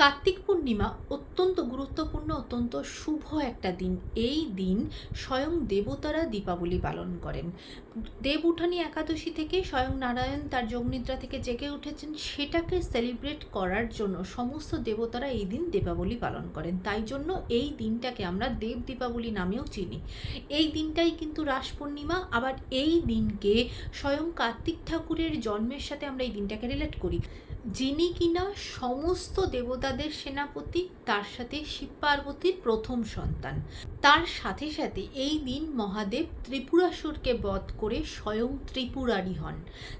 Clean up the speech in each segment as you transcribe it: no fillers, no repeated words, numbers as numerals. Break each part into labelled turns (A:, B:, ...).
A: কার্তিক পূর্ণিমা অত্যন্ত গুরুত্বপূর্ণ, অত্যন্ত শুভ একটা দিন। এই দিন স্বয়ং দেবতারা দীপাবলি পালন করেন। দেব উঠানি একাদশী থেকে স্বয়ং নারায়ণ তার যোগনিদ্রা থেকে জেগে উঠেছেন, সেটাকে সেলিব্রেট করার জন্য সমস্ত দেবতারা এই দিন দীপাবলি পালন করেন। তাই জন্য এই দিনটাকে আমরা দেব দীপাবলি নামেও চিনি। এই দিনটাই কিন্তু রাস পূর্ণিমা, আবার এই দিনকে স্বয়ং কার্তিক ঠাকুরের জন্মের সাথে আমরা এই দিনটাকে রিলেট করি, যিনি কিনা সমস্ত দেবতাদের সেনাপতি, তার সাথে শিব পার্বতীর প্রথম সন্তান। তার সাথে সাথে এই দিন মহাদেব ত্রিপুরাসুরকে বধ করে স্বয়ং ত্রিপুরারি হন।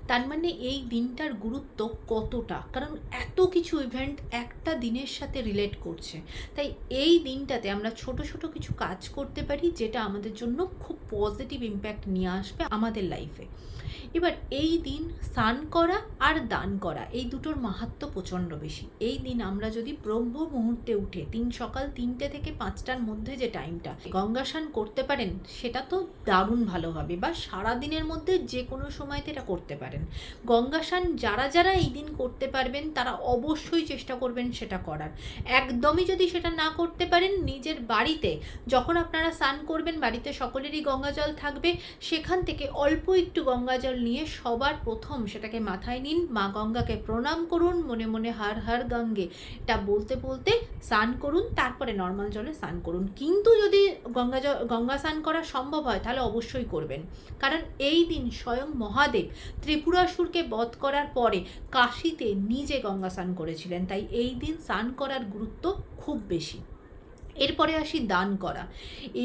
A: তার মানে এই দিনটার গুরুত্ব কতটা, কারণ এত কিছু ইভেন্ট একটা দিনের সাথে রিলেট করছে। তাই এই দিনটাতে আমরা ছোট ছোট কিছু কাজ করতে পারি, যেটা আমাদের জন্য খুব পজিটিভ ইম্প্যাক্ট নিয়ে আসবে আমাদের লাইফে। এবার এই দিন স্নান করা আর দান করা, এই দুটোর মাহাত্ম্য প্রচণ্ড বেশি। এই দিন আমরা যদি ব্রহ্ম মুহূর্তে উঠে সকাল 3টে থেকে 5টার মধ্যে যে টাইমটা গঙ্গা স্নান করতে পারেন, সেটা তো দারুণ ভালো হবে। বা সারাদিনের মধ্যে যে কোনো সময়তে এটা করতে পারেন। গঙ্গা স্নান যারা যারা এই দিন করতে পারবেন তারা অবশ্যই চেষ্টা করবেন সেটা করার। একদমই যদি সেটা না করতে পারেন, নিজের বাড়িতে যখন আপনারা স্নান করবেন, বাড়িতে সকলেরই গঙ্গা জল থাকবে, সেখান থেকে অল্প একটু গঙ্গা জল নিয়ে সবার প্রথম সেটাকে মাথায় নিন, মা গঙ্গাকে প্রণাম করুন, মনে মনে হর হর গঙ্গে এটা বলতে বলতে স্নান করুন, তারপরে নর্মাল জলে স্নান করুন। কিন্তু যদি গঙ্গা স্নান করা সম্ভব হয় তাহলে অবশ্যই করবেন, কারণ এই দিন স্বয়ং মহাদেব ত্রিপুরাসুরকে বধ করার পরে কাশীতে নিজে গঙ্গা স্নান করেছিলেন। তাই এই দিন স্নান করার গুরুত্ব খুব বেশি। এরপরে আসি দান করা।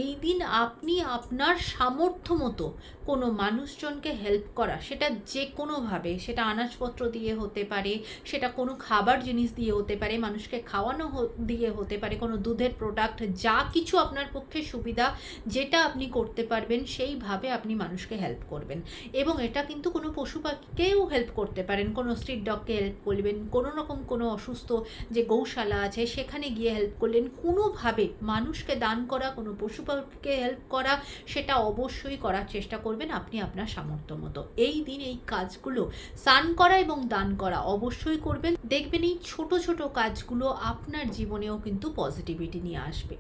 A: এই দিন আপনি আপনার সামর্থ্য মতো কোনো মানুষজনকে হেল্প করা, সেটা যে কোনোভাবে, সেটা আনাজপত্র দিয়ে হতে পারে, সেটা কোনো খাবার জিনিস দিয়ে হতে পারে, মানুষকে খাওয়ানো দিয়ে হতে পারে, কোনো দুধের প্রোডাক্ট, যা কিছু আপনার পক্ষে সুবিধা, যেটা আপনি করতে পারবেন সেইভাবে আপনি মানুষকে হেল্প করবেন। এবং এটা কিন্তু কোনো পশু পাখিকেও হেল্প করতে পারেন, কোনো স্ট্রিট ডগকে হেল্প করবেন, কোনো রকম কোনো অসুস্থ যে গৌশালা আছে সেখানে গিয়ে হেল্প করলেন। কোনোভাবে মানুষকে দান করা, কোনো পশু পাখিকে হেল্প করা, সেটা অবশ্যই করার চেষ্টা করবেন আপনি আপনার সামর্থ্য মতো। এই দিন এই কাজগুলো স্নান করা এবং দান করা অবশ্যই করবেন। দেখবেন এই ছোট ছোট কাজগুলো আপনার জীবনেও কিন্তু পজিটিভিটি নিয়ে আসবে।